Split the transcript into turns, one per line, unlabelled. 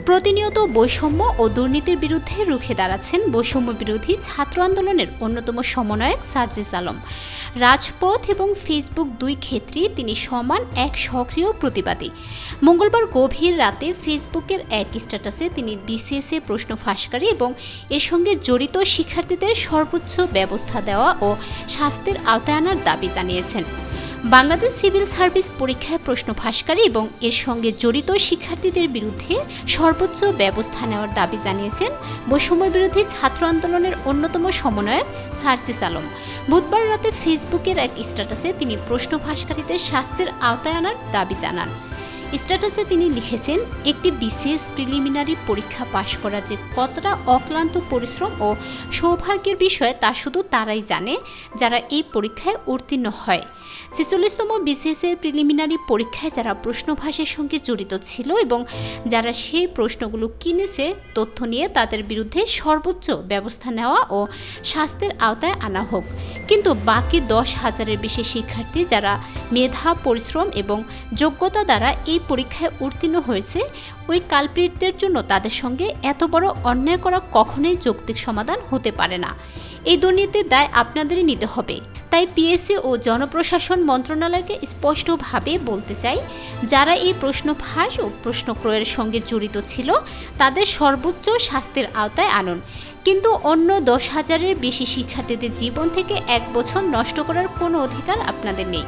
প্রতিনিয়ত বৈষম্য ও দুর্নীতির বিরুদ্ধে রুখে দাঁড়াচ্ছেন বৈষম্য বিরোধী ছাত্র আন্দোলনের অন্যতম সমন্বয়ক সার্জিস আলম। রাজপথ এবং ফেসবুক দুই ক্ষেত্রেই তিনি সমান এক সক্রিয় প্রতিবাদী। মঙ্গলবার গভীর রাতে ফেসবুকের এক স্ট্যাটাসে তিনি বিসিএসএ প্রশ্ন ফাঁসকারী এবং এর সঙ্গে জড়িত শিক্ষার্থীদের সর্বোচ্চ ব্যবস্থা দেওয়া ও শাস্তির আওতায় আনার দাবি জানিয়েছেন। বাংলাদেশ সিভিল সার্ভিস পরীক্ষায় প্রশ্ন ফাঁসকারী এবং এর সঙ্গে জড়িত শিক্ষার্থীদের বিরুদ্ধে সর্বোচ্চ ব্যবস্থা নেওয়ার দাবি জানিয়েছেন বৈষম্য বিরোধী ছাত্র আন্দোলনের অন্যতম সমন্বয়ক সার্জিস আলম। বুধবার রাতে ফেসবুকের এক স্ট্যাটাসে তিনি প্রশ্ন ফাঁসকারীদের শাস্তির আওতায় আনার দাবি জানান। স্ট্যাটাসে তিনি লিখেছেন, একটি বিশেষ প্রিলিমিনারি পরীক্ষা পাশ করা যে কতটা অক্লান্ত পরিশ্রম ও সৌভাগ্যের বিষয় তা শুধু তারাই জানে যারা এই পরীক্ষায় উত্তীর্ণ হয়। ৪৬তম বিসিএসের প্রিলিমিনারি পরীক্ষায় যারা প্রশ্নভাসের সঙ্গে জড়িত ছিল এবং যারা সেই প্রশ্নগুলো কিনেছে তথ্য নিয়ে তাদের বিরুদ্ধে সর্বোচ্চ ব্যবস্থা নেওয়া ও শাস্তির আওতায় আনা হোক। কিন্তু বাকি ১০,০০০-এর বেশি শিক্ষার্থী যারা মেধা, পরিশ্রম এবং যোগ্যতা দ্বারা এই পরীক্ষায় উত্তীর্ণ হয়েছে, ওই কালপ্রিটদের জন্য তাদের সঙ্গে এত বড় অন্যায় করা কখনোই যৌক্তিক সমাধান হতে পারে না। এই দুর্নীতির দায় আপনাদেরই নিতে হবে। তাই পিএসসি ও জনপ্রশাসন মন্ত্রণালয়কে স্পষ্টভাবে বলতে চাই, যারা এই প্রশ্ন ফাঁস ও প্রশ্ন ক্রয়ের সঙ্গে জড়িত ছিল তাদের সর্বোচ্চ শাস্তির আওতায় আনুন। কিন্তু অন্য ১০,০০০-এর বেশি শিক্ষার্থীদের জীবন থেকে ১ বছর নষ্ট করার কোনো অধিকার আপনাদের নেই।